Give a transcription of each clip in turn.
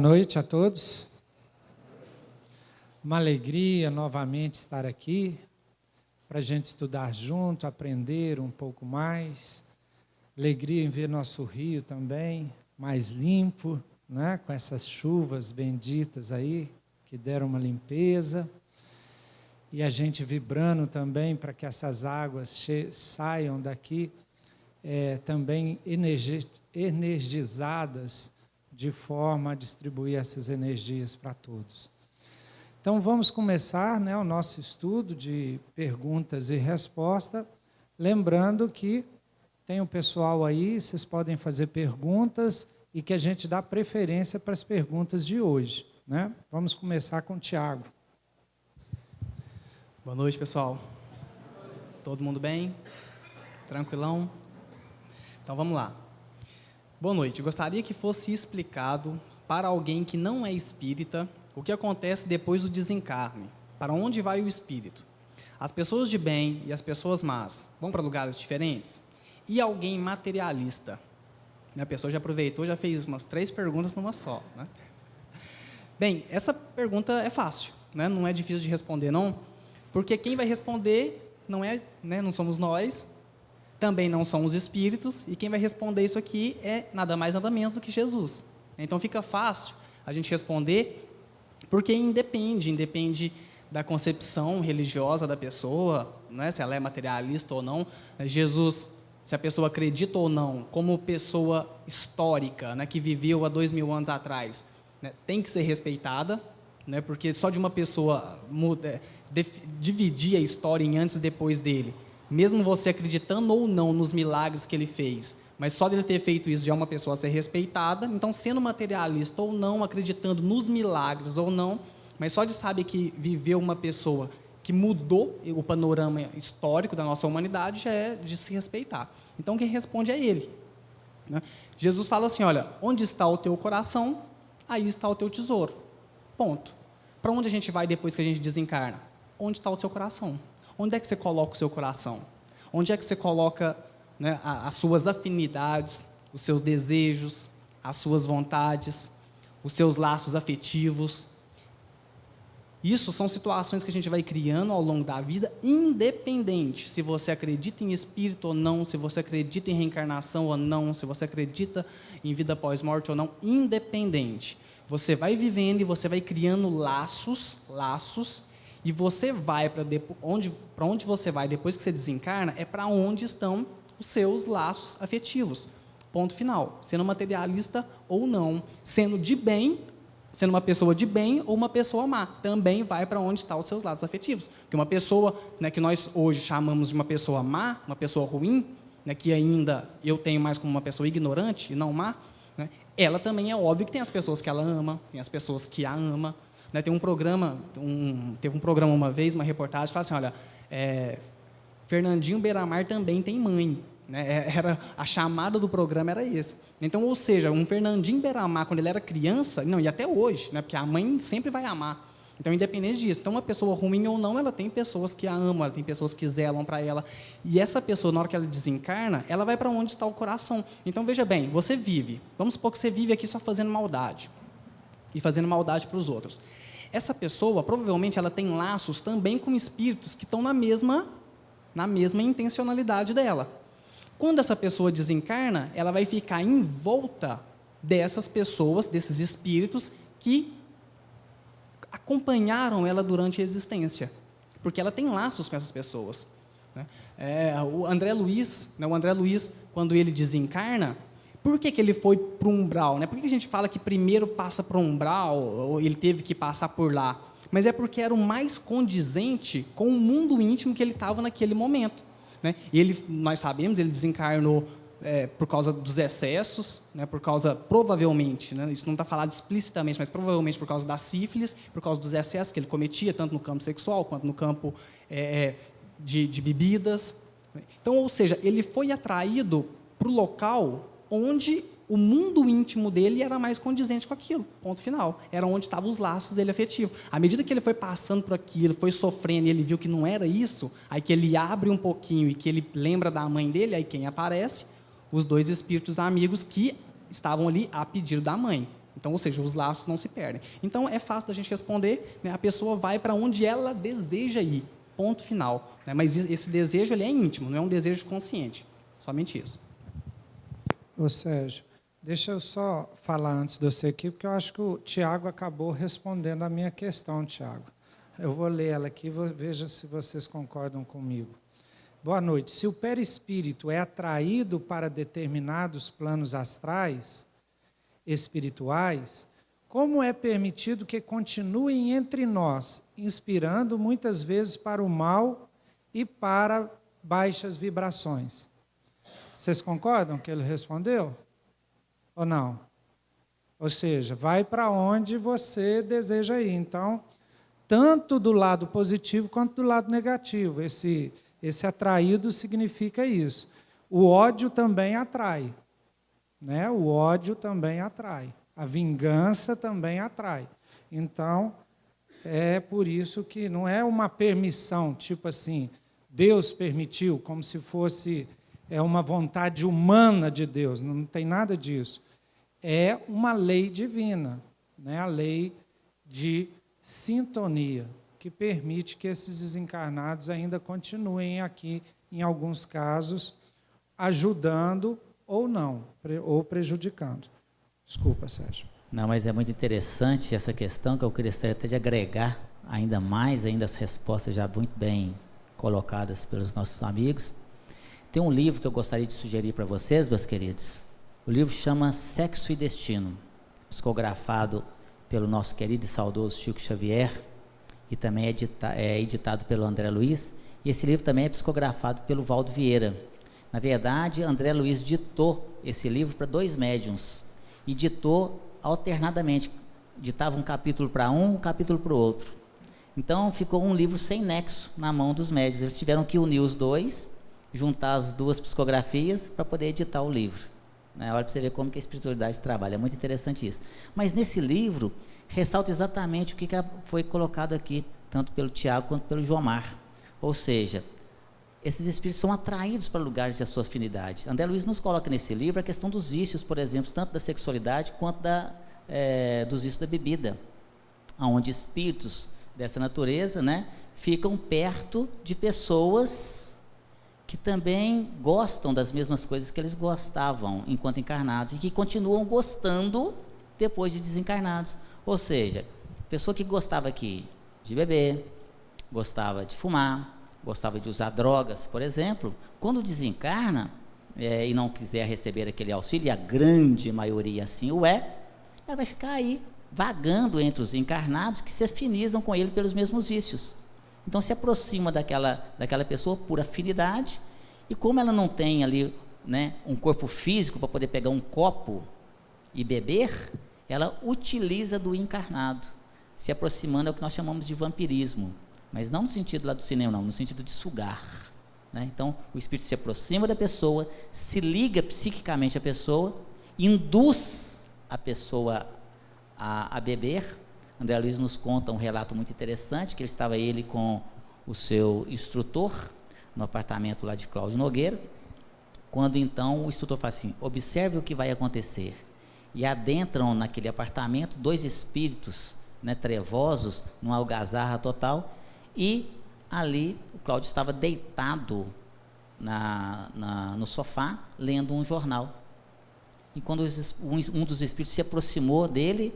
noite a todos. Uma alegria novamente estar aqui para a gente estudar junto, aprender um pouco mais. Alegria em ver nosso rio também mais limpo, né? Com essas chuvas benditas aí que deram uma limpeza. E a gente vibrando também para que essas águas saiam daqui também energizadas, de forma a distribuir essas energias para todos. Então, vamos começar, né, o nosso estudo de perguntas e respostas, lembrando que tem o pessoal aí, vocês podem fazer perguntas e que a gente dá preferência para as perguntas de hoje, né? Vamos começar com o Tiago. Boa noite, pessoal. Todo mundo bem? Tranquilão? Então, vamos lá. Boa noite. Gostaria que fosse explicado para alguém que não é espírita o que acontece depois do desencarne. Para onde vai o espírito? As pessoas de bem e as pessoas más vão para lugares diferentes? E alguém materialista? A pessoa já aproveitou, já fez umas 3 perguntas numa só, né? Bem, essa pergunta é fácil, né? Não é difícil de responder, não, porque quem vai responder não somos nós, também não são os espíritos, e quem vai responder isso aqui é nada mais, nada menos do que Jesus. Então, fica fácil a gente responder, porque independe da concepção religiosa da pessoa, né, se ela é materialista ou não. Jesus, se a pessoa acredita ou não, como pessoa histórica, né, que viveu há 2000 anos atrás, né, tem que ser respeitada, né, porque só de uma pessoa dividir a história em antes e depois dele, mesmo você acreditando ou não nos milagres que ele fez, mas só dele ter feito isso já é uma pessoa a ser respeitada. Então, sendo materialista ou não, acreditando nos milagres ou não, mas só de saber que viveu uma pessoa que mudou o panorama histórico da nossa humanidade, já é de se respeitar. Então, quem responde é ele, né? Jesus fala assim, olha, onde está o teu coração, aí está o teu tesouro. Ponto. Para onde a gente vai depois que a gente desencarna? Onde está o seu coração? Onde é que você coloca o seu coração? Onde é que você coloca, né, as suas afinidades, os seus desejos, as suas vontades, os seus laços afetivos? Isso são situações que a gente vai criando ao longo da vida, independente se você acredita em espírito ou não, se você acredita em reencarnação ou não, se você acredita em vida pós-morte ou não, independente. Você vai vivendo e você vai criando laços, e você vai para onde você vai depois que você desencarna, é para onde estão os seus laços afetivos. Ponto final. Sendo materialista ou não, sendo uma pessoa de bem ou uma pessoa má, também vai para onde estão os seus laços afetivos. Porque uma pessoa, né, que nós hoje chamamos de uma pessoa má, uma pessoa ruim, né, que ainda eu tenho mais como uma pessoa ignorante e não má, né, ela também é óbvio que tem as pessoas que ela ama, tem as pessoas que a ama. Né, teve um programa uma vez, uma reportagem, que fala assim, olha, Fernandinho Beiramar também tem mãe. Né, a chamada do programa era esse. Então, ou seja, um Fernandinho Beiramar, quando ele era criança, e até hoje, né, porque a mãe sempre vai amar. Então, independente disso, então, uma pessoa ruim ou não, ela tem pessoas que a amam, ela tem pessoas que zelam para ela. E essa pessoa, na hora que ela desencarna, ela vai para onde está o coração. Então, veja bem, você vive, vamos supor que você vive aqui só fazendo maldade, e fazendo maldade para os outros. Essa pessoa, provavelmente, ela tem laços também com espíritos que estão na mesma intencionalidade dela. Quando essa pessoa desencarna, ela vai ficar em volta dessas pessoas, desses espíritos que acompanharam ela durante a existência, porque ela tem laços com essas pessoas, né? O André Luiz, quando ele desencarna, por que ele foi para o umbral? Né? Por que a gente fala que primeiro passa para o umbral, ou ele teve que passar por lá? Mas é porque era o mais condizente com o mundo íntimo que ele estava naquele momento. Né? Nós sabemos, ele desencarnou por causa dos excessos, né? Provavelmente, né? Isso não está falado explicitamente, mas provavelmente por causa da sífilis, por causa dos excessos que ele cometia, tanto no campo sexual, quanto no campo de bebidas. Então, ou seja, ele foi atraído para o local onde o mundo íntimo dele era mais condizente com aquilo, ponto final. Era onde estavam os laços dele afetivos. À medida que ele foi passando por aquilo, foi sofrendo, e ele viu que não era isso, aí que ele abre um pouquinho e que ele lembra da mãe dele, aí quem aparece? Os 2 espíritos amigos que estavam ali a pedido da mãe. Então, ou seja, os laços não se perdem. Então, é fácil da gente responder, né? A pessoa vai para onde ela deseja ir, ponto final. Né? Mas esse desejo ele é íntimo, não é um desejo consciente. Somente isso. Ô Sérgio, deixa eu só falar antes de você aqui, porque eu acho que o Tiago acabou respondendo a minha questão, Tiago. Eu vou ler ela aqui, veja se vocês concordam comigo. Boa noite. Se o perispírito é atraído para determinados planos astrais, espirituais, como é permitido que continuem entre nós, inspirando muitas vezes para o mal e para baixas vibrações? Vocês concordam que ele respondeu? Ou não? Ou seja, vai para onde você deseja ir. Então, tanto do lado positivo quanto do lado negativo. Esse atraído significa isso. O ódio também atrai. Né? O ódio também atrai. A vingança também atrai. Então, é por isso que não é uma permissão, tipo assim, Deus permitiu, como se fosse uma vontade humana de Deus. Não tem nada disso. É uma lei divina, né? A lei de sintonia, que permite que esses desencarnados ainda continuem aqui, em alguns casos, ajudando ou não, ou prejudicando. Desculpa, Sérgio. Não, mas é muito interessante essa questão, que eu gostaria até de agregar ainda mais, ainda as respostas já muito bem colocadas pelos nossos amigos. Tem um livro que eu gostaria de sugerir para vocês, meus queridos. O livro chama Sexo e Destino, psicografado pelo nosso querido e saudoso Chico Xavier, e também é editado pelo André Luiz, e esse livro também é psicografado pelo Valdo Vieira. Na verdade, André Luiz ditou esse livro para 2 médiuns, e ditou alternadamente, ditava um capítulo para um capítulo para o outro. Então, ficou um livro sem nexo na mão dos médiuns. Eles tiveram que unir os dois, juntar as 2 psicografias para poder editar o livro. Olha para você ver como que a espiritualidade trabalha, é muito interessante isso. Mas nesse livro, ressalta exatamente o que foi colocado aqui, tanto pelo Tiago quanto pelo Jomar. Ou seja, esses espíritos são atraídos para lugares de sua afinidade. André Luiz nos coloca nesse livro a questão dos vícios, por exemplo, tanto da sexualidade quanto dos vícios da bebida, onde espíritos dessa natureza, né, ficam perto de pessoas que também gostam das mesmas coisas que eles gostavam enquanto encarnados e que continuam gostando depois de desencarnados. Ou seja, pessoa que gostava aqui de beber, gostava de fumar, gostava de usar drogas, por exemplo, quando desencarna e não quiser receber aquele auxílio, e a grande maioria assim ela vai ficar aí, vagando entre os encarnados que se afinizam com ele pelos mesmos vícios. Então se aproxima daquela pessoa por afinidade, e como ela não tem ali, né, um corpo físico para poder pegar um copo e beber, ela utiliza do encarnado, se aproximando, é o que nós chamamos de vampirismo, mas não no sentido lá do cinema, não, no sentido de sugar, né? Então o espírito se aproxima da pessoa, se liga psiquicamente à pessoa, induz a pessoa a beber. André Luiz nos conta um relato muito interessante, que estava ele com o seu instrutor no apartamento lá de Cláudio Nogueira, quando então o instrutor fala assim: observe o que vai acontecer, e adentram naquele apartamento 2 espíritos, né, trevosos, numa algazarra total, e ali o Cláudio estava deitado no sofá, lendo um jornal, e quando um dos espíritos se aproximou dele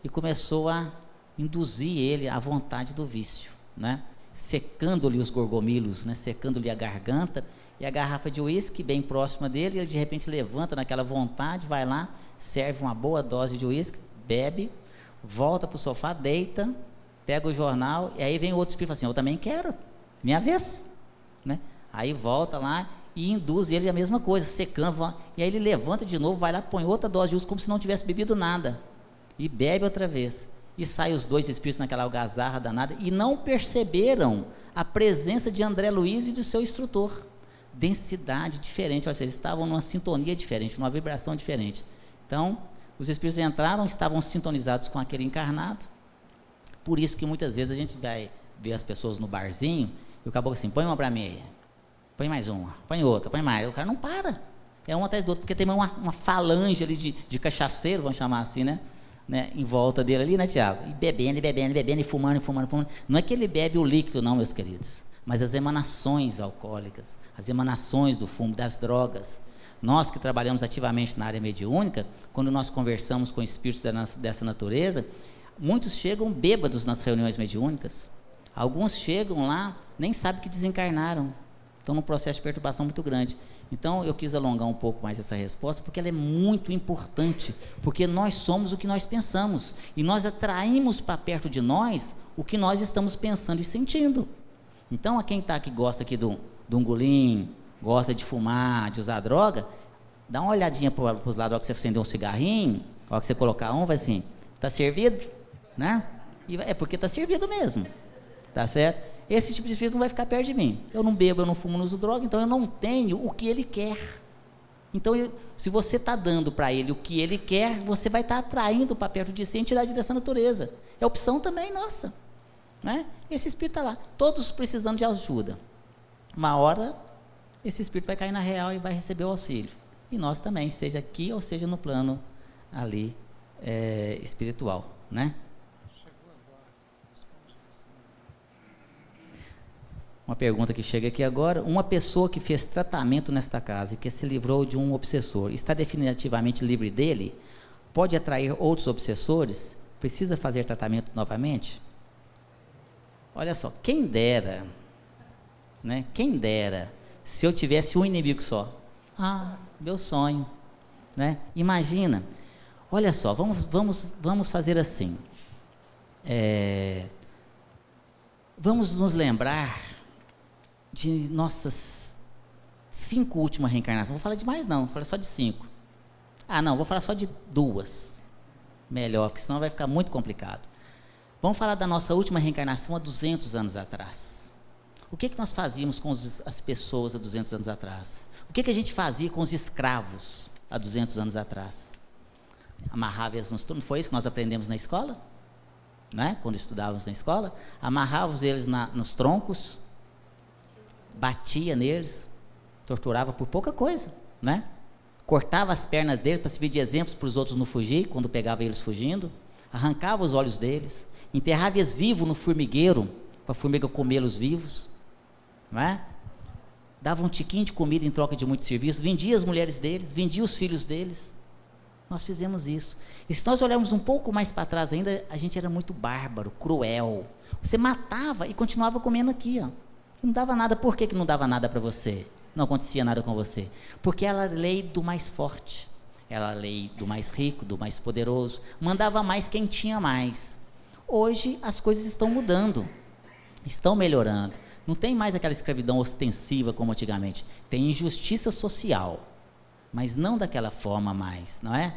e começou a induzir ele à vontade do vício, né? Secando-lhe os gorgomilos, né? Secando-lhe a garganta, e a garrafa de uísque bem próxima dele, ele de repente levanta naquela vontade, vai lá, serve uma boa dose de uísque, bebe, volta para o sofá, deita, pega o jornal, e aí vem o outro espírito e fala assim: eu também quero, minha vez, né? Aí volta lá e induz ele a mesma coisa, secando, e aí ele levanta de novo, vai lá, põe outra dose de uísque, como se não tivesse bebido nada, e bebe outra vez, e saem os 2 espíritos naquela algazarra danada, e não perceberam a presença de André Luiz e do seu instrutor. Densidade diferente, ou seja, eles estavam numa sintonia diferente, numa vibração diferente. Então, os espíritos entraram, estavam sintonizados com aquele encarnado. Por isso que muitas vezes a gente vai ver as pessoas no barzinho, e o caboclo assim: põe uma para mim aí, põe mais uma, põe outra, põe mais. O cara não para, é um atrás do outro, porque tem uma falange ali de cachaceiro, vamos chamar assim, né? né, em volta dele ali, né, Tiago? E bebendo, e bebendo, e bebendo, e fumando, e fumando, e fumando. Não é que ele bebe o líquido, não, meus queridos, mas as emanações alcoólicas, as emanações do fumo, das drogas. Nós que trabalhamos ativamente na área mediúnica, quando nós conversamos com espíritos dessa natureza, muitos chegam bêbados nas reuniões mediúnicas. Alguns chegam lá, nem sabem que desencarnaram. Estão num processo de perturbação muito grande. Então, eu quis alongar um pouco mais essa resposta, porque ela é muito importante, porque nós somos o que nós pensamos, e nós atraímos para perto de nós o que nós estamos pensando e sentindo. Então, a quem está aqui, gosta aqui do um golinho, gosta de fumar, de usar droga, dá uma olhadinha para os lados, que você acender um cigarrinho, a hora que você colocar um, vai assim, está servido? Né? E é porque está servido mesmo, tá certo? Esse tipo de espírito não vai ficar perto de mim. Eu não bebo, eu não fumo, não uso droga, então eu não tenho o que ele quer. Então, se você está dando para ele o que ele quer, você vai estar atraindo para perto de si a entidade dessa natureza. É opção também nossa, né? Esse espírito está lá, todos precisando de ajuda. Uma hora, esse espírito vai cair na real e vai receber o auxílio. E nós também, seja aqui ou seja no plano ali espiritual, né? Uma pergunta que chega aqui agora: uma pessoa que fez tratamento nesta casa e que se livrou de um obsessor, está definitivamente livre dele? Pode atrair outros obsessores? Precisa fazer tratamento novamente? Olha só, quem dera, né? Quem dera se eu tivesse um inimigo só. Ah, meu sonho, né? Imagina, olha só, vamos fazer assim. Vamos nos lembrar de nossas 5 últimas reencarnações. Não vou falar de mais não, vou falar só de 5. Ah, não, vou falar só de 2. Melhor, porque senão vai ficar muito complicado. Vamos falar da nossa última reencarnação há 200 anos atrás. O que nós fazíamos com as pessoas há 200 anos atrás? O que a gente fazia com os escravos há 200 anos atrás? Amarrava eles nos turnos, foi isso que nós aprendemos na escola? Né? Quando estudávamos na escola, amarrávamos eles nos troncos, batia neles, torturava por pouca coisa, né? Cortava as pernas deles para servir de exemplos para os outros não fugir, quando pegava eles fugindo, arrancava os olhos deles, enterrava eles vivos no formigueiro, para a formiga comê-los vivos, não é? Dava um tiquinho de comida em troca de muito serviço, vendia as mulheres deles, vendia os filhos deles. Nós fizemos isso. E se nós olharmos um pouco mais para trás ainda, a gente era muito bárbaro, cruel. Você matava e continuava comendo aqui, ó. E não dava nada. Por que não dava nada para você? Não acontecia nada com você? Porque era a lei do mais forte, era a lei do mais rico, do mais poderoso, mandava mais quem tinha mais. Hoje as coisas estão mudando, estão melhorando. Não tem mais aquela escravidão ostensiva como antigamente. Tem injustiça social, mas não daquela forma mais, não é?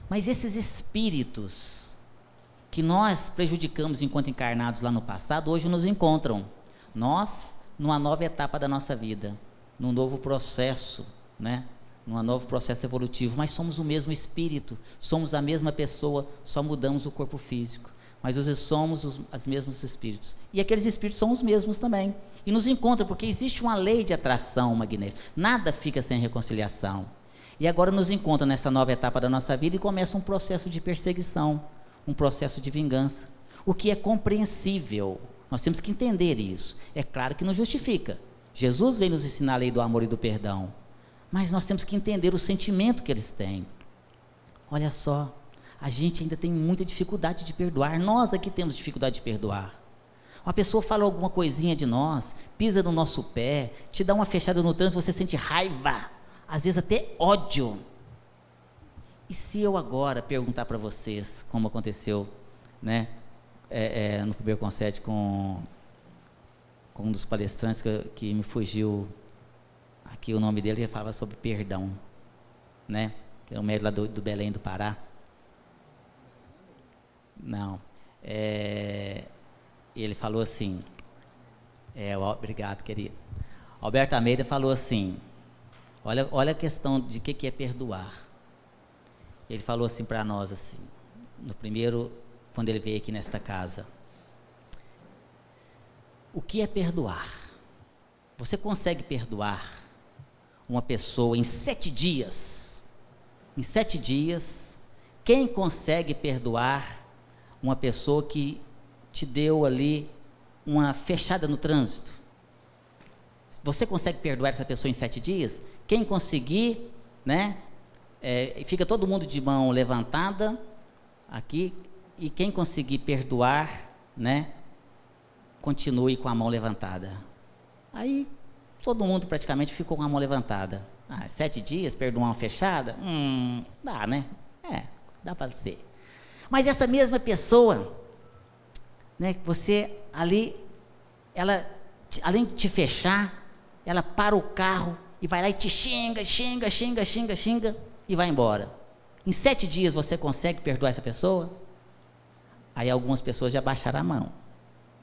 Mas esses espíritos que nós prejudicamos enquanto encarnados lá no passado, hoje nos encontram. Nós, numa nova etapa da nossa vida, num novo processo, né? Num novo processo evolutivo, mas somos o mesmo espírito, somos a mesma pessoa, só mudamos o corpo físico, mas hoje somos os mesmos espíritos, e aqueles espíritos são os mesmos também, e nos encontram, porque existe uma lei de atração magnética, nada fica sem reconciliação, e agora nos encontra nessa nova etapa da nossa vida, e começa um processo de perseguição, um processo de vingança, o que é compreensível. Nós temos que entender isso. É claro que não justifica. Jesus veio nos ensinar a lei do amor e do perdão, mas nós temos que entender o sentimento que eles têm. Olha só, a gente ainda tem muita dificuldade de perdoar. Nós aqui temos dificuldade de perdoar. Uma pessoa fala alguma coisinha de nós, pisa no nosso pé, te dá uma fechada no trânsito, você sente raiva, às vezes até ódio. E se eu agora perguntar para vocês, como aconteceu, né? No primeiro concede com um dos palestrantes que me fugiu aqui o nome dele, ele falava sobre perdão, né? Que é um médico lá do Belém do Pará. Não, ele falou assim, obrigado, querido. Alberto Almeida falou assim, olha a questão de que é perdoar. Ele falou assim para nós assim, no primeiro, quando ele veio aqui nesta casa: o que é perdoar? Você consegue perdoar uma pessoa em 7 dias? Em 7 dias, Quem consegue perdoar uma pessoa que te deu ali uma fechada no trânsito? Você consegue perdoar essa pessoa em 7 dias? Quem conseguir, né? Fica todo mundo de mão levantada aqui, e quem conseguir perdoar, né? Continue com a mão levantada. Aí todo mundo praticamente ficou com a mão levantada. 7 dias, perdoar uma fechada? Dá, né? Dá para ser. Mas essa mesma pessoa, né, você ali, ela, além de te fechar, ela para o carro e vai lá e te xinga, e vai embora. Em 7 dias você consegue perdoar essa pessoa? Aí algumas pessoas já baixaram a mão.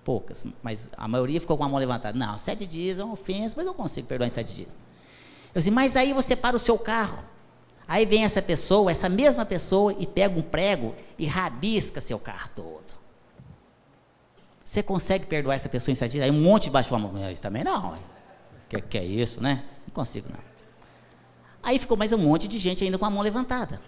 Poucas, mas a maioria ficou com a mão levantada. Não, 7 dias é uma ofensa, mas eu consigo perdoar em 7 dias. Eu disse, mas aí você para o seu carro. Aí vem essa pessoa, essa mesma pessoa, e pega um prego e rabisca seu carro todo. Você consegue perdoar essa pessoa em 7 dias? Aí um monte baixou a mão. Isso também não. Que é isso, né? Não consigo, não. Aí ficou mais um monte de gente ainda com a mão levantada.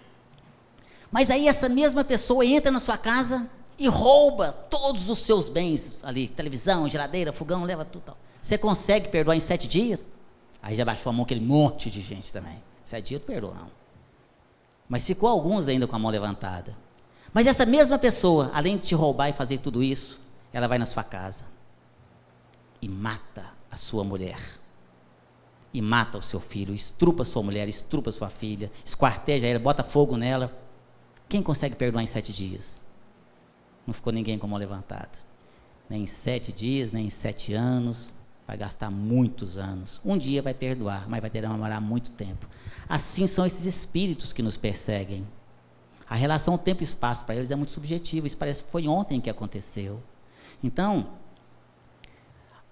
Mas aí essa mesma pessoa entra na sua casa e rouba todos os seus bens ali, televisão, geladeira, fogão, leva tudo tal. Você consegue perdoar em 7 dias? Aí já baixou a mão aquele monte de gente também. 7 dias não perdoa, não. Mas ficou alguns ainda com a mão levantada. Mas essa mesma pessoa, além de te roubar e fazer tudo isso, ela vai na sua casa e mata a sua mulher, e mata o seu filho, estrupa sua mulher, estrupa sua filha, esquarteja ela, bota fogo nela. Quem consegue perdoar em 7 dias? Não ficou ninguém com a mão levantada. Nem em 7 dias, nem em 7 anos, vai gastar muitos anos. Um dia vai perdoar, mas vai demorar muito tempo. Assim são esses espíritos que nos perseguem. A relação tempo e espaço para eles é muito subjetiva, isso parece que foi ontem que aconteceu. Então,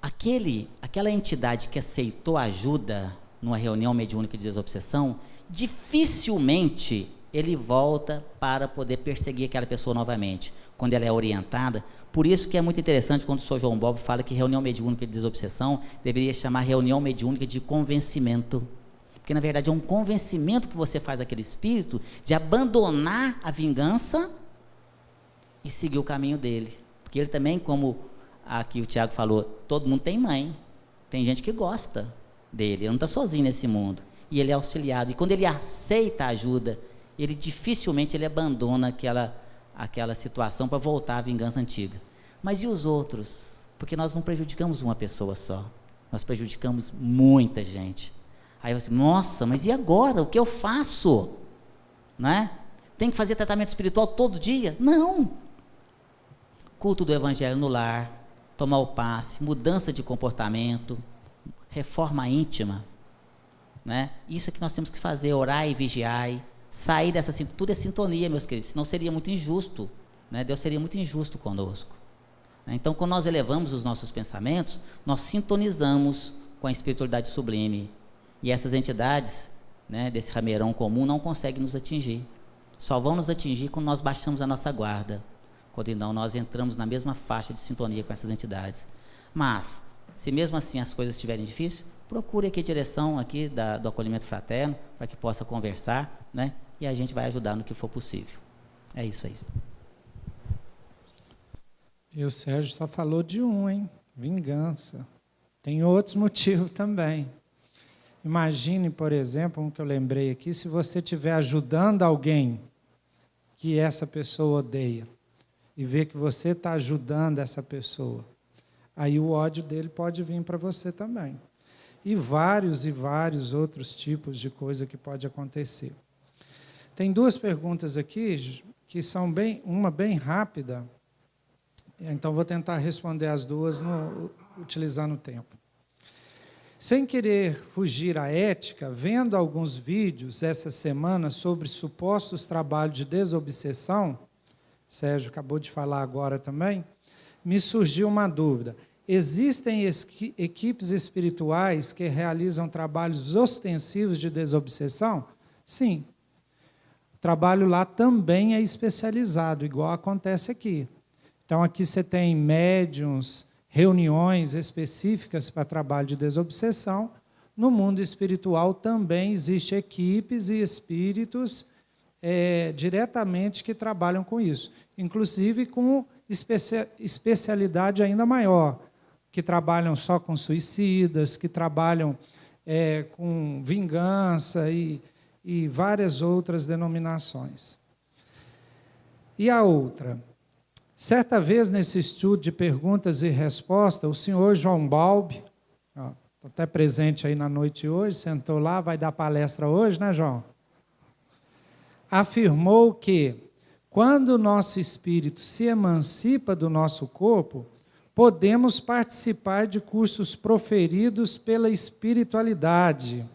aquela entidade que aceitou ajuda numa reunião mediúnica de desobsessão, dificilmente ele volta para poder perseguir aquela pessoa novamente, quando ela é orientada. Por isso que é muito interessante quando o Sr. João Bob fala que reunião mediúnica de desobsessão deveria chamar reunião mediúnica de convencimento, porque na verdade é um convencimento que você faz àquele espírito de abandonar a vingança e seguir o caminho dele, porque ele também, como aqui o Tiago falou, todo mundo tem mãe, tem gente que gosta dele, ele não está sozinho nesse mundo, e ele é auxiliado, e quando ele aceita a ajuda, ele dificilmente ele abandona aquela situação para voltar à vingança antiga. Mas e os outros? Porque nós não prejudicamos uma pessoa só, nós prejudicamos muita gente. Aí você, nossa, mas e agora? O que eu faço? Não é? Tem que fazer tratamento espiritual todo dia? Não. Culto do evangelho no lar, tomar o passe, mudança de comportamento, reforma íntima, né? Isso é que nós temos que fazer, orar e vigiar, sair dessa, tudo é sintonia, meus queridos, senão seria muito injusto, né? Deus seria muito injusto conosco. Então, quando nós elevamos os nossos pensamentos, nós sintonizamos com a espiritualidade sublime, e essas entidades, né, desse rameirão comum não conseguem nos atingir, só vão nos atingir quando nós baixamos a nossa guarda, quando não nós entramos na mesma faixa de sintonia com essas entidades. Mas, se mesmo assim as coisas estiverem difíceis, procure aqui a direção aqui do acolhimento fraterno, para que possa conversar, né, e a gente vai ajudar no que for possível. É isso aí. E o Sérgio só falou de um, hein? Vingança. Tem outros motivos também. Imagine, por exemplo, um que eu lembrei aqui, se você estiver ajudando alguém que essa pessoa odeia, e ver que você está ajudando essa pessoa, aí o ódio dele pode vir para você também. E vários outros tipos de coisa que pode acontecer. Tem 2 perguntas aqui, que são uma bem rápida, então vou tentar responder as 2 utilizando o tempo. Sem querer fugir à ética, vendo alguns vídeos essa semana sobre supostos trabalhos de desobsessão, Sérgio acabou de falar agora também, me surgiu uma dúvida. Existem equipes espirituais que realizam trabalhos ostensivos de desobsessão? Sim. O trabalho lá também é especializado, igual acontece aqui. Então, aqui você tem médiuns, reuniões específicas para trabalho de desobsessão. No mundo espiritual também existem equipes e espíritos diretamente que trabalham com isso, inclusive com especialidade ainda maior, que trabalham só com suicidas, que trabalham com vingança e várias outras denominações. E a outra, certa vez nesse estudo de perguntas e respostas, o senhor João Balbi, está até presente aí na noite hoje, sentou lá, vai dar palestra hoje, né, João? Afirmou que, quando o nosso espírito se emancipa do nosso corpo, podemos participar de cursos proferidos pela espiritualidade.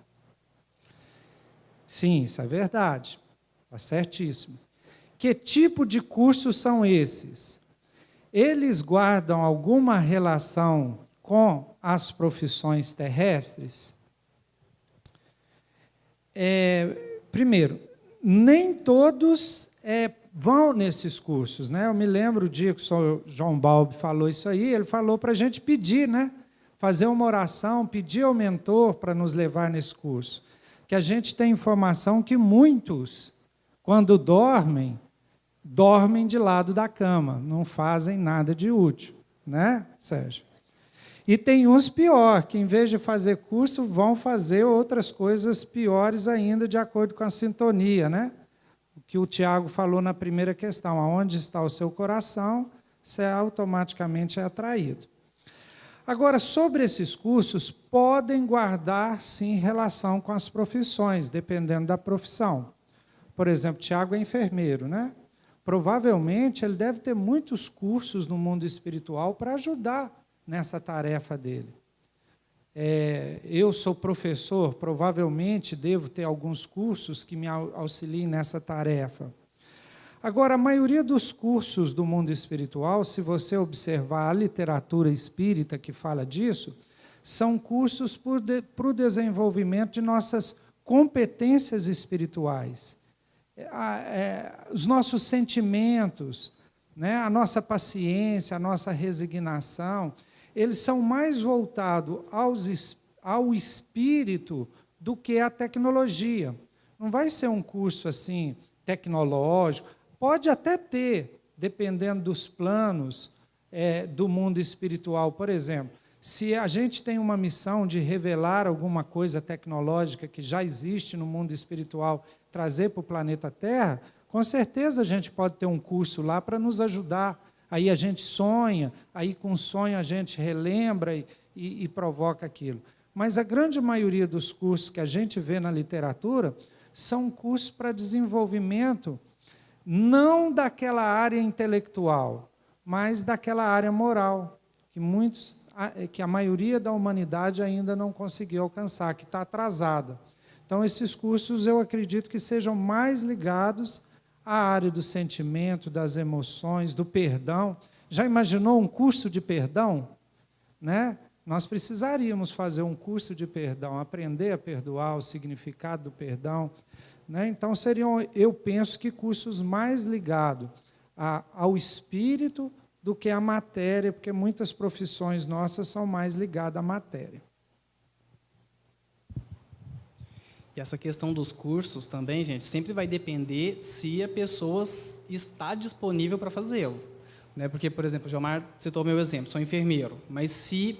Sim, isso é verdade, está certíssimo. Que tipo de cursos são esses? Eles guardam alguma relação com as profissões terrestres? Primeiro, nem todos vão nesses cursos, né? Eu me lembro o dia que o senhor João Balbi falou isso aí, ele falou para a gente pedir, né? Fazer uma oração, pedir ao mentor para nos levar nesse curso. Que a gente tem informação que muitos, quando dormem de lado da cama, não fazem nada de útil, né, Sérgio? E tem uns pior, que em vez de fazer curso, vão fazer outras coisas piores ainda, de acordo com a sintonia, né? O que o Tiago falou na primeira questão, aonde está o seu coração, você automaticamente é atraído. Agora, sobre esses cursos, podem guardar, sim, relação com as profissões, dependendo da profissão. Por exemplo, Tiago é enfermeiro, né? Provavelmente, ele deve ter muitos cursos no mundo espiritual para ajudar nessa tarefa dele. Eu sou professor, provavelmente devo ter alguns cursos que me auxiliem nessa tarefa. Agora, a maioria dos cursos do mundo espiritual, se você observar a literatura espírita que fala disso, são cursos para o desenvolvimento de nossas competências espirituais. Os nossos sentimentos, né, a nossa paciência, a nossa resignação, eles são mais voltados ao espírito do que à tecnologia. Não vai ser um curso assim tecnológico, pode até ter, dependendo dos planos do mundo espiritual. Por exemplo, se a gente tem uma missão de revelar alguma coisa tecnológica que já existe no mundo espiritual, trazer para o planeta Terra, com certeza a gente pode ter um curso lá para nos ajudar. Aí a gente sonha, aí com sonho a gente relembra e provoca aquilo. Mas a grande maioria dos cursos que a gente vê na literatura são cursos para desenvolvimento, não daquela área intelectual, mas daquela área moral, que a maioria da humanidade ainda não conseguiu alcançar, que está atrasada. Então, esses cursos eu acredito que sejam mais ligados à área do sentimento, das emoções, do perdão. Já imaginou um curso de perdão? Né? Nós precisaríamos fazer um curso de perdão, aprender a perdoar, o significado do perdão. Né? Então, seriam, eu penso que cursos mais ligados ao espírito do que à matéria, porque muitas profissões nossas são mais ligadas à matéria. E essa questão dos cursos também, gente, sempre vai depender se a pessoa está disponível para fazê-lo. Né? Porque, por exemplo, o Gilmar citou o meu exemplo, sou enfermeiro, mas se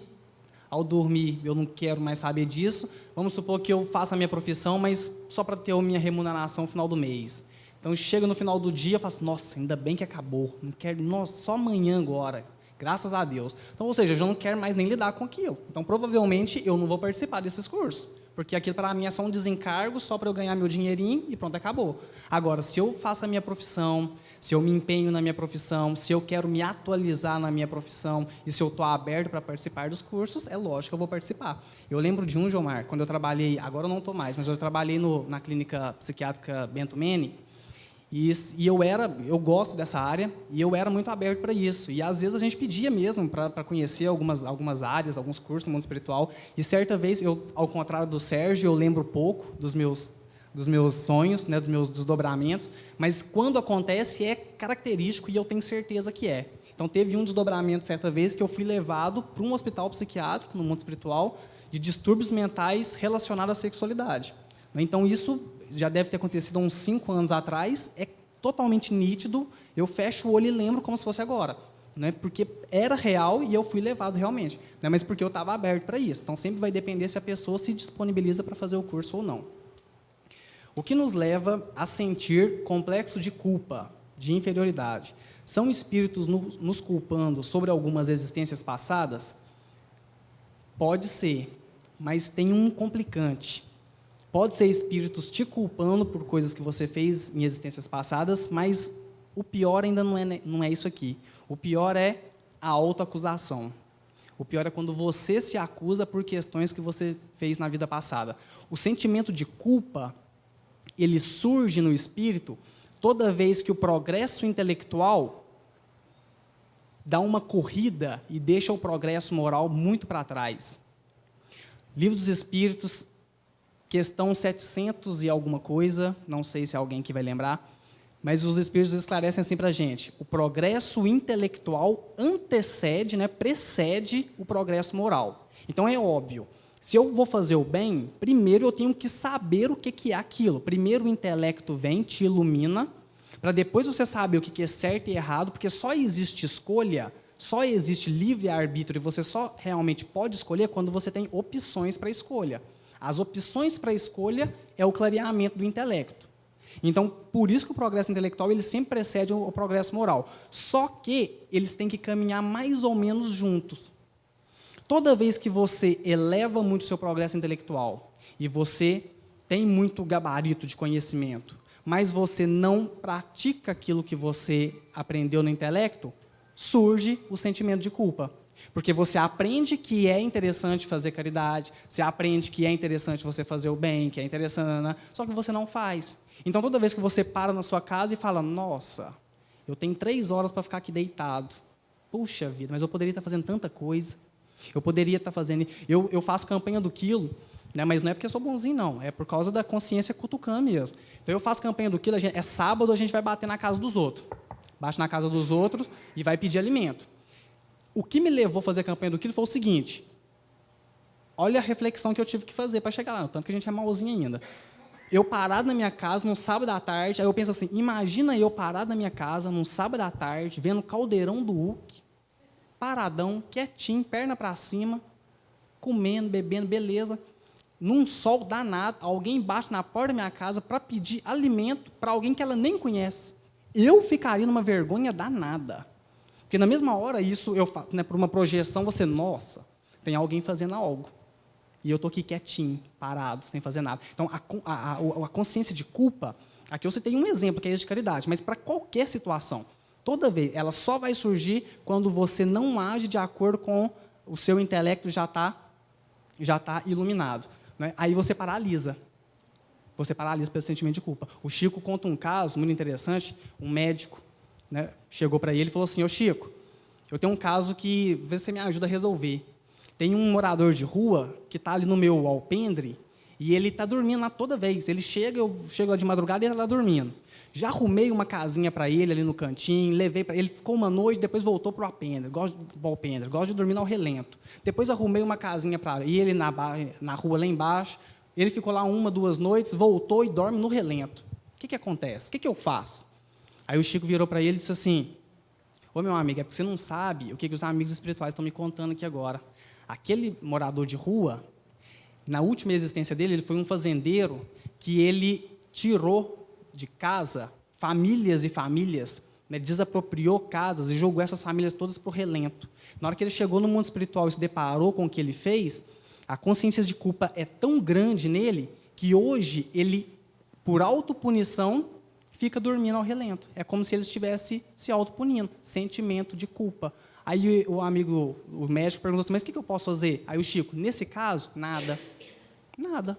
ao dormir eu não quero mais saber disso, vamos supor que eu faça a minha profissão, mas só para ter a minha remuneração no final do mês. Então, chega no final do dia, eu falo assim, nossa, ainda bem que acabou, não quero, nossa, só amanhã agora, graças a Deus. Então, ou seja, eu já não quero mais nem lidar com aquilo. Então, provavelmente, eu não vou participar desses cursos. Porque aquilo para mim é só um desencargo, só para eu ganhar meu dinheirinho e pronto, acabou. Agora, se eu faço a minha profissão, se eu me empenho na minha profissão, se eu quero me atualizar na minha profissão e se eu estou aberto para participar dos cursos, é lógico que eu vou participar. Eu lembro de um, Gilmar, quando eu trabalhei, agora eu não estou mais, mas eu trabalhei na clínica psiquiátrica Bento Mene, e eu gosto dessa área, e eu era muito aberto para isso. E, às vezes, a gente pedia mesmo para conhecer algumas áreas, alguns cursos no mundo espiritual. E, certa vez, ao contrário do Sérgio, eu lembro pouco dos meus sonhos, né, dos meus desdobramentos, mas, quando acontece, é característico e eu tenho certeza que é. Então, teve um desdobramento, certa vez, que eu fui levado para um hospital psiquiátrico no mundo espiritual de distúrbios mentais relacionados à sexualidade. Então, isso já deve ter acontecido há uns 5 anos atrás, é totalmente nítido, eu fecho o olho e lembro como se fosse agora. Né? Porque era real e eu fui levado realmente. Né? Mas porque eu estava aberto para isso. Então, sempre vai depender se a pessoa se disponibiliza para fazer o curso ou não. O que nos leva a sentir complexo de culpa, de inferioridade? São espíritos nos culpando sobre algumas existências passadas? Pode ser, mas tem um complicante. Pode ser espíritos te culpando por coisas que você fez em existências passadas, mas o pior ainda não é isso aqui. O pior é a autoacusação. O pior é quando você se acusa por questões que você fez na vida passada. O sentimento de culpa, ele surge no espírito toda vez que o progresso intelectual dá uma corrida e deixa o progresso moral muito para trás. Livro dos Espíritos, questão 700 e alguma coisa, não sei se é alguém que vai lembrar, mas os Espíritos esclarecem assim para a gente: o progresso intelectual antecede, né, precede o progresso moral. Então é óbvio, se eu vou fazer o bem, primeiro eu tenho que saber o que é aquilo. Primeiro o intelecto vem, te ilumina, para depois você saber o que é certo e errado, porque só existe escolha, só existe livre-arbítrio, e você só realmente pode escolher quando você tem opções para escolha. As opções para escolha é o clareamento do intelecto. Então, por isso que o progresso intelectual ele sempre precede o progresso moral. Só que eles têm que caminhar mais ou menos juntos. Toda vez que você eleva muito o seu progresso intelectual e você tem muito gabarito de conhecimento, mas você não pratica aquilo que você aprendeu no intelecto, surge o sentimento de culpa. Porque você aprende que é interessante fazer caridade, você aprende que é interessante você fazer o bem, que é interessante, só que você não faz. Então, toda vez que você para na sua casa e fala, nossa, eu tenho 3 horas para ficar aqui deitado. Puxa vida, mas eu poderia estar fazendo tanta coisa. Eu poderia estar fazendo... Eu faço campanha do quilo, né, mas não é porque eu sou bonzinho, não. É por causa da consciência cutucando mesmo. Então, eu faço campanha do quilo, é sábado, a gente vai bater na casa dos outros. Bate na casa dos outros e vai pedir alimento. O que me levou a fazer a campanha do quilo foi o seguinte: olha a reflexão que eu tive que fazer para chegar lá, tanto que a gente é malzinho ainda. Eu parado na minha casa num sábado à tarde, aí eu penso assim, imagina eu parado na minha casa num sábado à tarde, vendo o caldeirão do Hulk, paradão, quietinho, perna para cima, comendo, bebendo, beleza, num sol danado, alguém bate na porta da minha casa para pedir alimento para alguém que ela nem conhece. Eu ficaria numa vergonha danada. Porque na mesma hora, isso eu faço, né, por uma projeção, você, nossa, tem alguém fazendo algo. E eu estou aqui quietinho, parado, sem fazer nada. Então, a consciência de culpa, aqui você tem um exemplo, que é esse de caridade, mas para qualquer situação, toda vez, ela só vai surgir quando você não age de acordo com o seu intelecto já tá iluminado. Né? Aí você paralisa. Você paralisa pelo sentimento de culpa. O Chico conta um caso muito interessante, um médico, né, chegou para ele e falou assim, ô Chico, eu tenho um caso que vê se você me ajuda a resolver. Tem um morador de rua que está ali no meu alpendre e ele está dormindo lá toda vez. Ele chega, eu chego lá de madrugada e ele está lá dormindo. Já arrumei uma casinha para ele ali no cantinho, levei para ele, ficou uma noite, depois voltou para o alpendre, gosta de dormir ao relento. Depois arrumei uma casinha para ele na rua lá embaixo, ele ficou lá 1, 2 noites, voltou e dorme no relento. O que acontece? O que eu faço? Aí o Chico virou para ele e disse assim, ô meu amigo, é porque você não sabe o que os amigos espirituais estão me contando aqui agora. Aquele morador de rua, na última existência dele, ele foi um fazendeiro que ele tirou de casa famílias e famílias, né, desapropriou casas e jogou essas famílias todas para o relento. Na hora que ele chegou no mundo espiritual e se deparou com o que ele fez, a consciência de culpa é tão grande nele que hoje ele, por autopunição, fica dormindo ao relento. É como se ele estivesse se autopunindo, sentimento de culpa. Aí o amigo, o médico, perguntou assim, mas o que eu posso fazer? Aí o Chico, nesse caso, nada. Nada.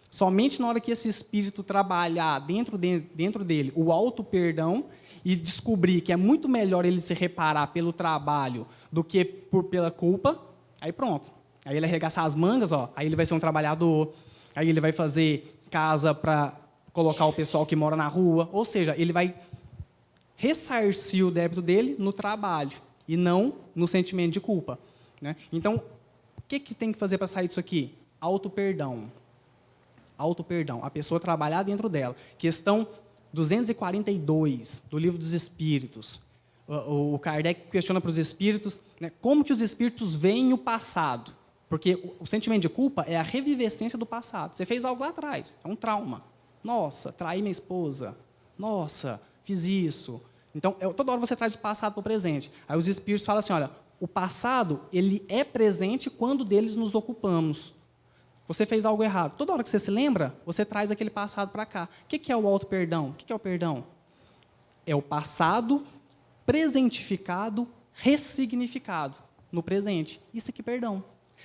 Somente na hora que esse espírito trabalhar dentro dele o auto-perdão e descobrir que é muito melhor ele se reparar pelo trabalho do que pela culpa, aí pronto. Aí ele arregaçar as mangas, ó, aí ele vai ser um trabalhador, aí ele vai fazer casa para colocar o pessoal que mora na rua, ou seja, ele vai ressarcir o débito dele no trabalho e não no sentimento de culpa. Né? Então, o que tem que fazer para sair disso aqui? Auto-perdão. Auto-perdão. A pessoa trabalhar dentro dela. Questão 242 do Livro dos Espíritos. O Kardec questiona para os espíritos, né, como que os espíritos veem o passado. Porque o sentimento de culpa é a revivescência do passado. Você fez algo lá atrás, é um trauma. Nossa, traí minha esposa. Nossa, fiz isso. Então, toda hora você traz o passado para o presente. Aí os espíritos falam assim, olha, o passado ele é presente quando deles nos ocupamos. Você fez algo errado. Toda hora que você se lembra, você traz aquele passado para cá. O que é o auto-perdão? O que é o perdão? É o passado presentificado, ressignificado no presente. Isso aqui é perdão.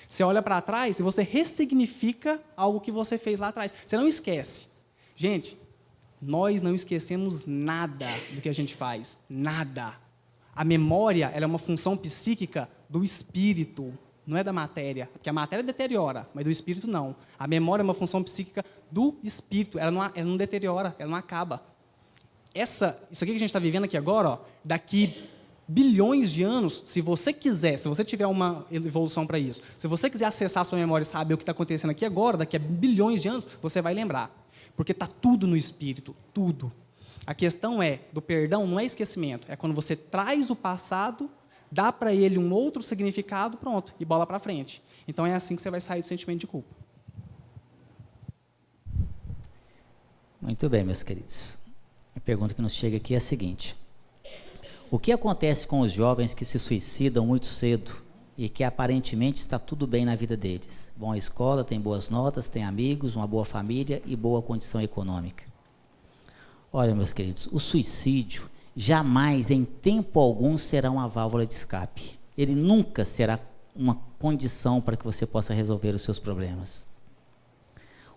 Você olha para trás e você ressignifica algo que você fez lá atrás. Você não esquece. Gente, nós não esquecemos nada do que a gente faz. Nada. A memória ela é uma função psíquica do espírito, não é da matéria. Porque a matéria deteriora, mas do espírito não. A memória é uma função psíquica do espírito. Ela não deteriora, ela não acaba. Isso aqui que a gente está vivendo aqui agora, ó, daqui bilhões de anos, se você quiser, se você tiver uma evolução para isso, se você quiser acessar a sua memória e saber o que está acontecendo aqui agora, daqui a bilhões de anos, você vai lembrar. Porque está tudo no espírito, tudo. A questão do perdão não é esquecimento, é quando você traz o passado, dá para ele um outro significado, pronto, e bola para frente. Então é assim que você vai sair do sentimento de culpa. Muito bem, meus queridos. A pergunta que nos chega aqui é a seguinte: o que acontece com os jovens que se suicidam muito cedo e que aparentemente está tudo bem na vida deles? Vão à escola, têm boas notas, têm amigos, uma boa família e boa condição econômica. Olha, meus queridos, o suicídio jamais, em tempo algum, será uma válvula de escape. Ele nunca será uma condição para que você possa resolver os seus problemas.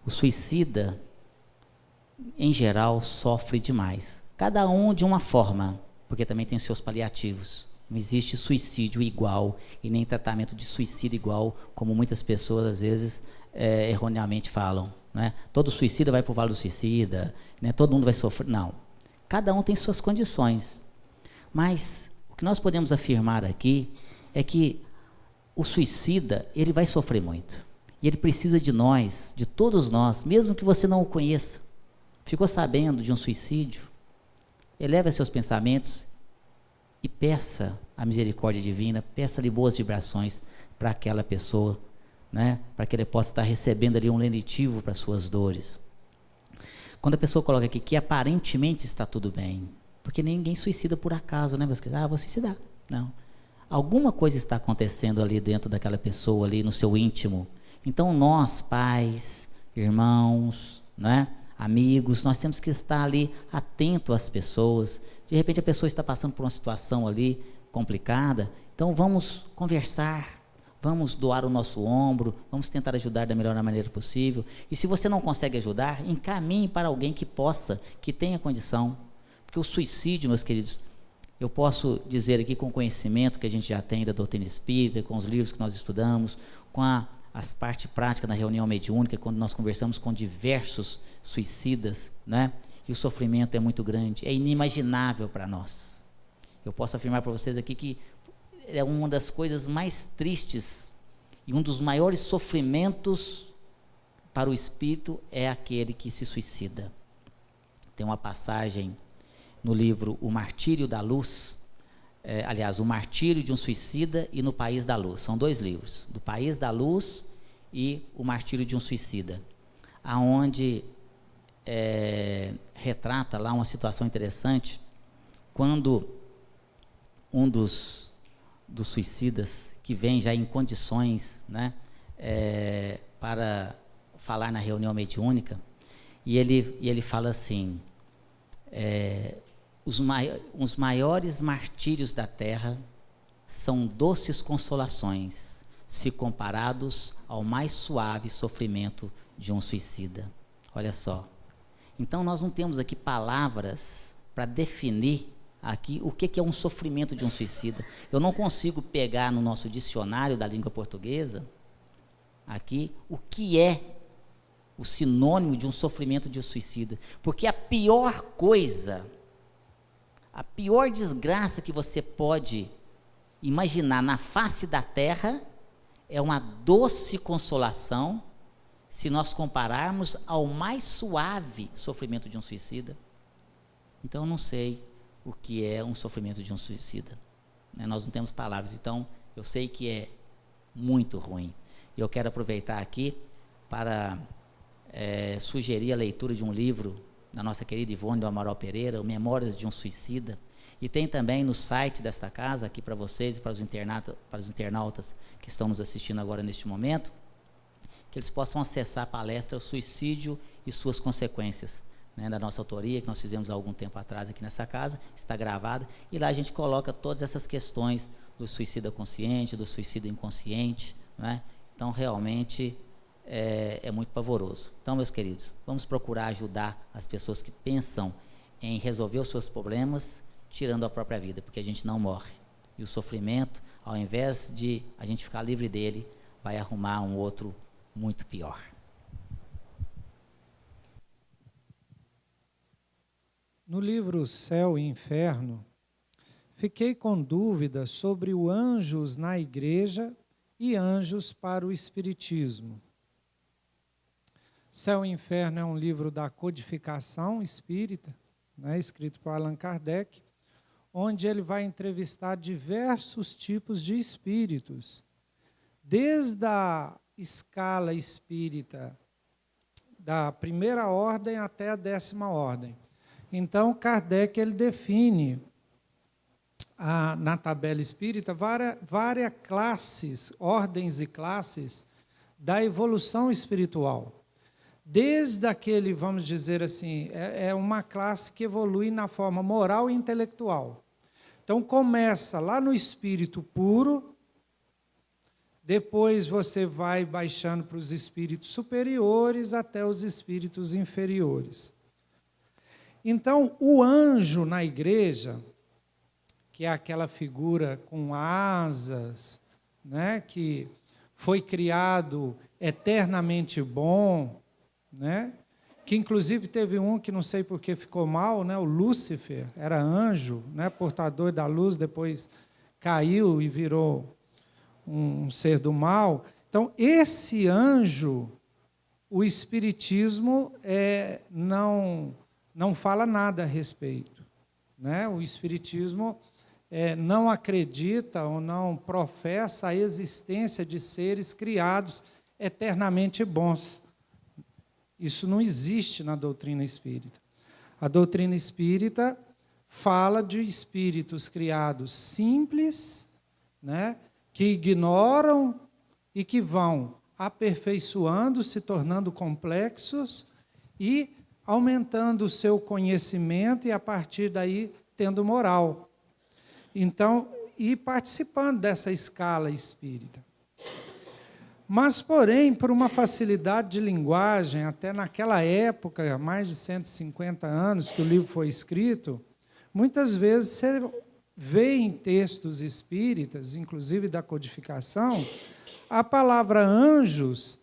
O suicida, em geral, sofre demais. Cada um de uma forma, porque também tem seus paliativos. Não existe suicídio igual e nem tratamento de suicídio igual, como muitas pessoas, às vezes, erroneamente falam. Né? Todo suicida vai para o Vale do Suicida, né? Todo mundo vai sofrer. Não. Cada um tem suas condições. Mas o que nós podemos afirmar aqui é que o suicida, ele vai sofrer muito. E ele precisa de nós, de todos nós, mesmo que você não o conheça. Ficou sabendo de um suicídio? Eleve seus pensamentos e peça a misericórdia divina, peça-lhe boas vibrações para aquela pessoa, né? Para que ele possa estar recebendo ali um lenitivo para suas dores. Quando a pessoa coloca aqui que aparentemente está tudo bem, porque ninguém suicida por acaso, né, meus queridos? Vou suicidar. Não. Alguma coisa está acontecendo ali dentro daquela pessoa, ali no seu íntimo. Então nós, pais, irmãos, né? Amigos, nós temos que estar ali atento às pessoas. De repente a pessoa está passando por uma situação ali complicada, então vamos conversar, vamos doar o nosso ombro, vamos tentar ajudar da melhor maneira possível. E se você não consegue ajudar, encaminhe para alguém que possa, que tenha condição. Porque o suicídio, meus queridos, eu posso dizer aqui com o conhecimento que a gente já tem da doutrina espírita, com os livros que nós estudamos, com as partes práticas na reunião mediúnica, quando nós conversamos com diversos suicidas, né? E o sofrimento é muito grande, é inimaginável para nós. Eu posso afirmar para vocês aqui que é uma das coisas mais tristes e um dos maiores sofrimentos para o espírito é aquele que se suicida. Tem uma passagem no livro O Martírio da Luz, aliás, O Martírio de um Suicida e No País da Luz. São dois livros, Do País da Luz e O Martírio de um Suicida, aonde retrata lá uma situação interessante, quando um dos suicidas, que vem já em condições, né, para falar na reunião mediúnica, e ele fala assim, os maiores martírios da terra são doces consolações, se comparados ao mais suave sofrimento de um suicida. Olha só. Então nós não temos aqui palavras para definir aqui o que é um sofrimento de um suicida. Eu não consigo pegar no nosso dicionário da língua portuguesa aqui o que é o sinônimo de um sofrimento de um suicida, porque a pior coisa, a pior desgraça que você pode imaginar na face da terra é uma doce consolação se nós compararmos ao mais suave sofrimento de um suicida, então eu não sei o que é um sofrimento de um suicida. Nós não temos palavras, então eu sei que é muito ruim. E eu quero aproveitar aqui para sugerir a leitura de um livro da nossa querida Ivone do Amaral Pereira, o Memórias de um Suicida, e tem também no site desta casa, aqui para vocês e para os internautas que estão nos assistindo agora neste momento, que eles possam acessar a palestra O Suicídio e Suas Consequências, da nossa autoria, que nós fizemos há algum tempo atrás aqui nessa casa, está gravada, e lá a gente coloca todas essas questões do suicida consciente, do suicida inconsciente, Então, realmente, é muito pavoroso. Então, meus queridos, vamos procurar ajudar as pessoas que pensam em resolver os seus problemas, tirando a própria vida, porque a gente não morre. E o sofrimento, ao invés de a gente ficar livre dele, vai arrumar um outro muito pior. No livro Céu e Inferno, fiquei com dúvidas sobre o Anjos na Igreja e Anjos para o Espiritismo. Céu e Inferno é um livro da codificação espírita, escrito por Allan Kardec, onde ele vai entrevistar diversos tipos de espíritos, desde a escala espírita da primeira ordem até a 10ª ordem. Então, Kardec ele define na tabela espírita várias classes, ordens e classes da evolução espiritual. Desde aquele, vamos dizer assim, é uma classe que evolui na forma moral e intelectual. Então, começa lá no espírito puro, depois você vai baixando para os espíritos superiores até os espíritos inferiores. Então, o anjo na igreja, que é aquela figura com asas, que foi criado eternamente bom, que inclusive teve um que não sei por que ficou mal, o Lúcifer, era anjo, portador da luz, depois caiu e virou um ser do mal. Então, esse anjo, o Espiritismo não fala nada a respeito. O Espiritismo não acredita ou não professa a existência de seres criados eternamente bons. Isso não existe na doutrina espírita. A doutrina espírita fala de espíritos criados simples, que ignoram e que vão aperfeiçoando, se tornando complexos e aumentando o seu conhecimento e, a partir daí, tendo moral. Então, e participando dessa escala espírita. Mas, porém, por uma facilidade de linguagem, até naquela época, há mais de 150 anos que o livro foi escrito, muitas vezes você vê em textos espíritas, inclusive da codificação, a palavra anjos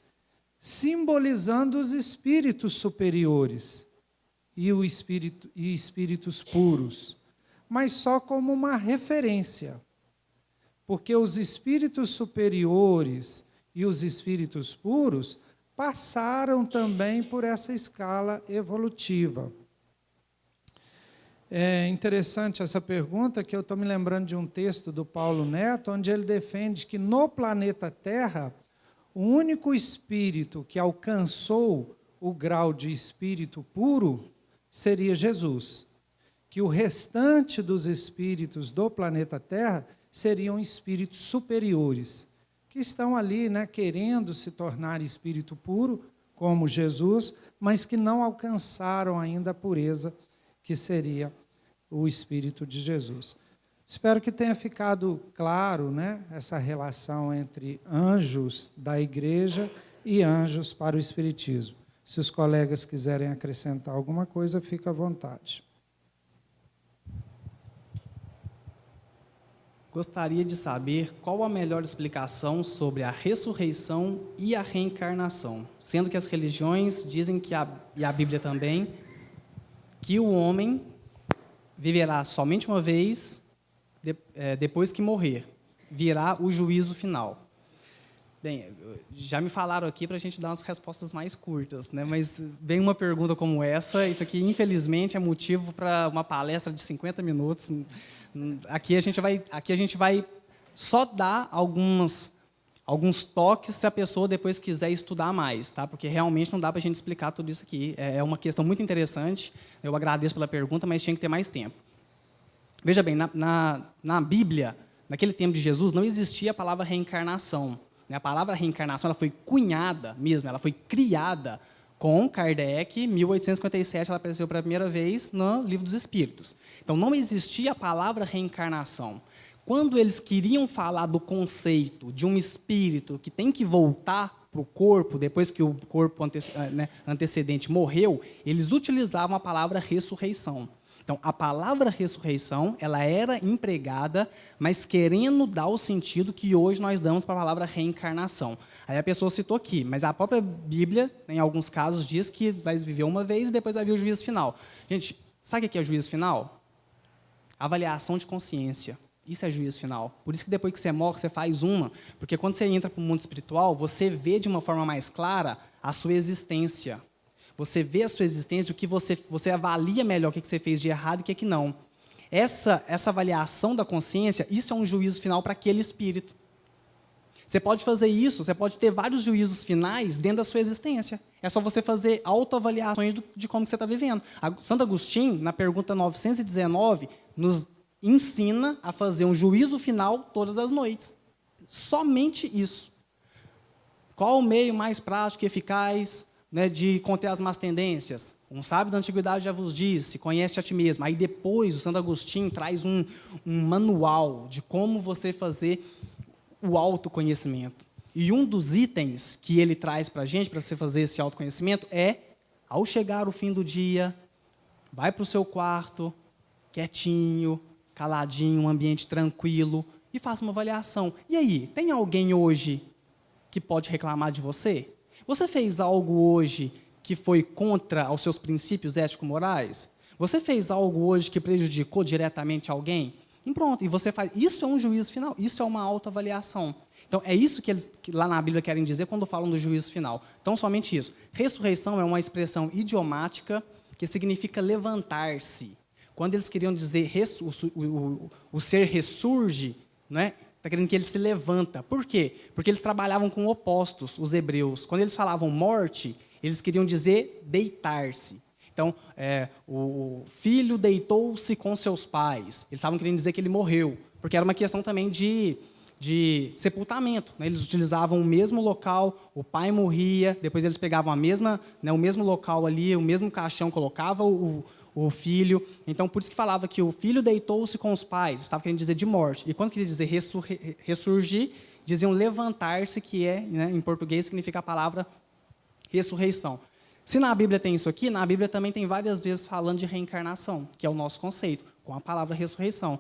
simbolizando os espíritos superiores e espíritos puros, mas só como uma referência, porque os espíritos superiores e os espíritos puros passaram também por essa escala evolutiva. É interessante essa pergunta, que eu estou me lembrando de um texto do Paulo Neto, onde ele defende que no planeta Terra, o único espírito que alcançou o grau de espírito puro seria Jesus, que o restante dos espíritos do planeta Terra seriam espíritos superiores, que estão ali, querendo se tornar espírito puro, como Jesus, mas que não alcançaram ainda a pureza, que seria o Espírito de Jesus. Espero que tenha ficado claro, essa relação entre anjos da igreja e anjos para o Espiritismo. Se os colegas quiserem acrescentar alguma coisa, fica à vontade. Gostaria de saber qual a melhor explicação sobre a ressurreição e a reencarnação, sendo que as religiões dizem e a Bíblia também, que o homem viverá somente uma vez depois que morrer, virá o juízo final. Bem, já me falaram aqui para a gente dar umas respostas mais curtas, né? Mas vem uma pergunta como essa, isso aqui, infelizmente, é motivo para uma palestra de 50 minutos. Aqui a gente vai só dar alguns toques se a pessoa depois quiser estudar mais, tá? Porque realmente não dá para a gente explicar tudo isso aqui. É uma questão muito interessante, eu agradeço pela pergunta, mas tinha que ter mais tempo. Veja bem, na Bíblia, naquele tempo de Jesus, não existia a palavra reencarnação. A palavra reencarnação ela foi cunhada mesmo, ela foi criada com Kardec, em 1857, ela apareceu pela primeira vez no Livro dos Espíritos. Então, não existia a palavra reencarnação. Quando eles queriam falar do conceito de um espírito que tem que voltar para o corpo, depois que o corpo antecedente morreu, eles utilizavam a palavra ressurreição. Então, a palavra ressurreição, ela era empregada, mas querendo dar o sentido que hoje nós damos para a palavra reencarnação. Aí a pessoa citou aqui, mas a própria Bíblia, em alguns casos, diz que vai viver uma vez e depois vai vir o juízo final. Gente, sabe o que é o juízo final? Avaliação de consciência. Isso é juízo final. Por isso que depois que você morre, você faz uma. Porque quando você entra para o mundo espiritual, você vê de uma forma mais clara a sua existência. Você vê a sua existência, o que você avalia melhor o que você fez de errado e o que não. Essa avaliação da consciência, isso é um juízo final para aquele espírito. Você pode fazer isso, você pode ter vários juízos finais dentro da sua existência. É só você fazer autoavaliações de como você está vivendo. Santo Agostinho, na pergunta 919, nos ensina a fazer um juízo final todas as noites. Somente isso. Qual o meio mais prático e eficaz de conter as más tendências? Um sábio da antiguidade já vos disse, conhece a ti mesmo. Aí depois o Santo Agostinho traz um manual de como você fazer o autoconhecimento. E um dos itens que ele traz para a gente, para você fazer esse autoconhecimento, é, ao chegar o fim do dia, vai para o seu quarto, quietinho, caladinho, um ambiente tranquilo, e faça uma avaliação. E aí, tem alguém hoje que pode reclamar de você? Você fez algo hoje que foi contra os seus princípios ético-morais? Você fez algo hoje que prejudicou diretamente alguém? E pronto, e você faz. Isso é um juízo final, isso é uma autoavaliação. Então, é isso que eles lá na Bíblia querem dizer quando falam do juízo final. Então, somente isso. Ressurreição é uma expressão idiomática que significa levantar-se. Quando eles queriam dizer o ser ressurge, né? Está querendo que ele se levanta. Por quê? Porque eles trabalhavam com opostos, os hebreus. Quando eles falavam morte, eles queriam dizer deitar-se. Então, o filho deitou-se com seus pais. Eles estavam querendo dizer que ele morreu, porque era uma questão também de sepultamento. Né? Eles utilizavam o mesmo local, o pai morria, depois eles pegavam o mesmo local ali, o mesmo caixão, colocavam o filho. Então, por isso que falava que o filho deitou-se com os pais, estava querendo dizer de morte. E quando queria dizer ressurgir, diziam levantar-se, que em português, significa a palavra ressurreição. Se na Bíblia tem isso aqui, na Bíblia também tem várias vezes falando de reencarnação, que é o nosso conceito, com a palavra ressurreição.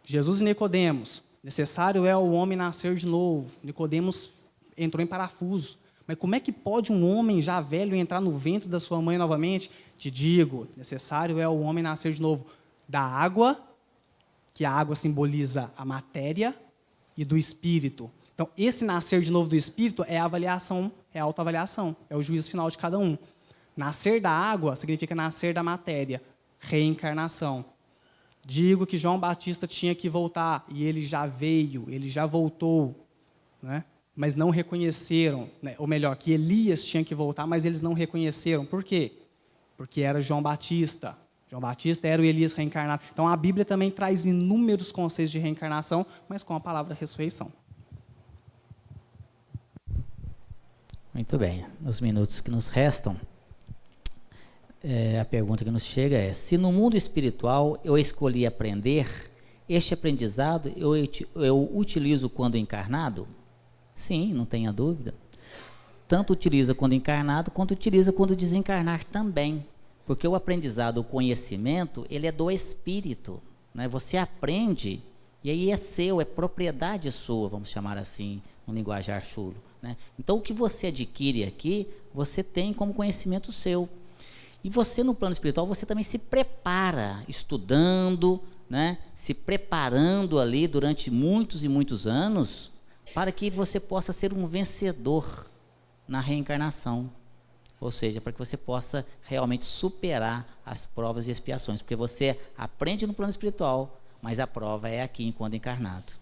Jesus e Nicodemos, necessário é o homem nascer de novo. Nicodemos entrou em parafuso. Mas como é que pode um homem já velho entrar no ventre da sua mãe novamente? Te digo, necessário é o homem nascer de novo da água, que a água simboliza a matéria, e do espírito. Então, esse nascer de novo do espírito é a avaliação, é a autoavaliação, é o juízo final de cada um. Nascer da água significa nascer da matéria, reencarnação. Digo que João Batista tinha que voltar, e ele já veio, ele já voltou, né? Mas não reconheceram, né? Ou melhor, que Elias tinha que voltar, mas eles não reconheceram. Por quê? Porque era João Batista. João Batista era o Elias reencarnado. Então, a Bíblia também traz inúmeros conceitos de reencarnação, mas com a palavra ressurreição. Muito bem. Nos minutos que nos restam, a pergunta que nos chega é: se no mundo espiritual eu escolhi aprender, este aprendizado eu utilizo quando encarnado? Sim, não tenha dúvida. Tanto utiliza quando encarnado, quanto utiliza quando desencarnar também. Porque o aprendizado, o conhecimento, ele é do espírito. Né? Você aprende, e aí é seu, é propriedade sua, vamos chamar assim, no linguajar chulo. Né? Então, o que você adquire aqui, você tem como conhecimento seu. E você, no plano espiritual, você também se prepara, estudando, né? Se preparando ali durante muitos e muitos anos, para que você possa ser um vencedor na reencarnação. Ou seja, para que você possa realmente superar as provas e expiações. Porque você aprende no plano espiritual, mas a prova é aqui enquanto encarnado.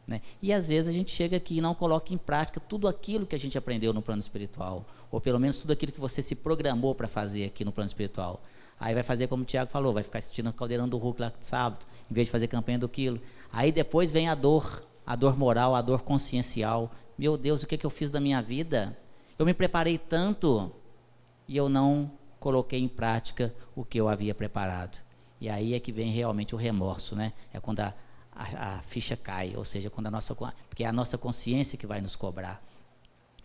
Né? E às vezes a gente chega aqui e não coloca em prática tudo aquilo que a gente aprendeu no plano espiritual. Ou pelo menos tudo aquilo que você se programou para fazer aqui no plano espiritual. Aí vai fazer como o Tiago falou, vai ficar assistindo o Caldeirão do Hulk lá de sábado, em vez de fazer campanha do quilo. Aí depois vem a dor moral, a dor consciencial. Meu Deus, o que eu fiz da minha vida? Eu me preparei tanto e eu não coloquei em prática o que eu havia preparado. E aí é que vem realmente o remorso, né? É quando a ficha cai, ou seja, quando porque é a nossa consciência que vai nos cobrar.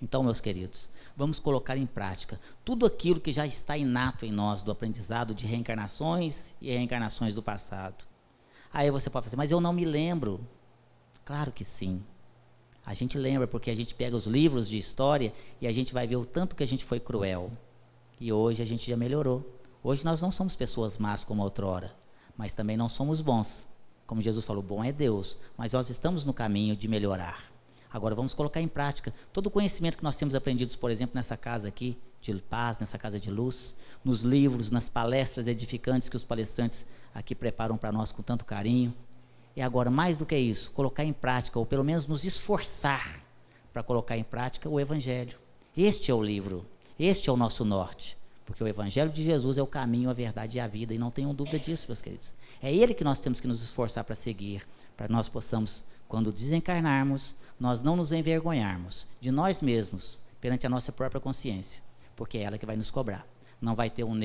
Então, meus queridos, vamos colocar em prática tudo aquilo que já está inato em nós, do aprendizado de reencarnações e reencarnações do passado. Aí você pode fazer, mas eu não me lembro. Claro que sim. A gente lembra porque a gente pega os livros de história e a gente vai ver o tanto que a gente foi cruel. E hoje a gente já melhorou. Hoje nós não somos pessoas más como outrora, mas também não somos bons. Como Jesus falou, bom é Deus, mas nós estamos no caminho de melhorar. Agora vamos colocar em prática todo o conhecimento que nós temos aprendido, por exemplo, nessa casa aqui de paz, nessa casa de luz, nos livros, nas palestras edificantes que os palestrantes aqui preparam para nós com tanto carinho. E agora, mais do que isso, colocar em prática, ou pelo menos nos esforçar para colocar em prática o Evangelho. Este é o livro, este é o nosso norte, porque o Evangelho de Jesus é o caminho, a verdade e a vida, e não tenham dúvida disso, meus queridos. É ele que nós temos que nos esforçar para seguir, para nós possamos, quando desencarnarmos, nós não nos envergonharmos de nós mesmos, perante a nossa própria consciência, porque é ela que vai nos cobrar. Não vai ter um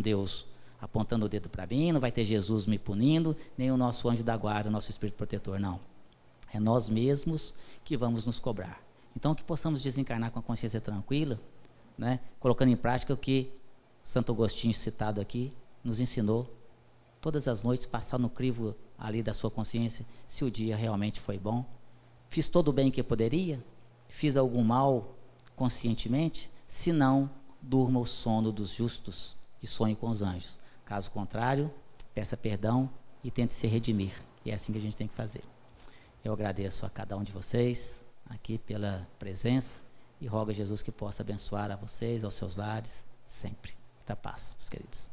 Deus apontando o dedo para mim, não vai ter Jesus me punindo, nem o nosso anjo da guarda, o nosso Espírito protetor, não. É nós mesmos que vamos nos cobrar. Então, que possamos desencarnar com a consciência tranquila, né? Colocando em prática o que Santo Agostinho, citado aqui, nos ensinou. Todas as noites, passar no crivo ali da sua consciência, se o dia realmente foi bom. Fiz todo o bem que poderia? Fiz algum mal conscientemente? Se não, durma o sono dos justos e sonhe com os anjos. Caso contrário, peça perdão e tente se redimir. E é assim que a gente tem que fazer. Eu agradeço a cada um de vocês aqui pela presença e rogo a Jesus que possa abençoar a vocês, aos seus lares, sempre. Muita paz, meus queridos.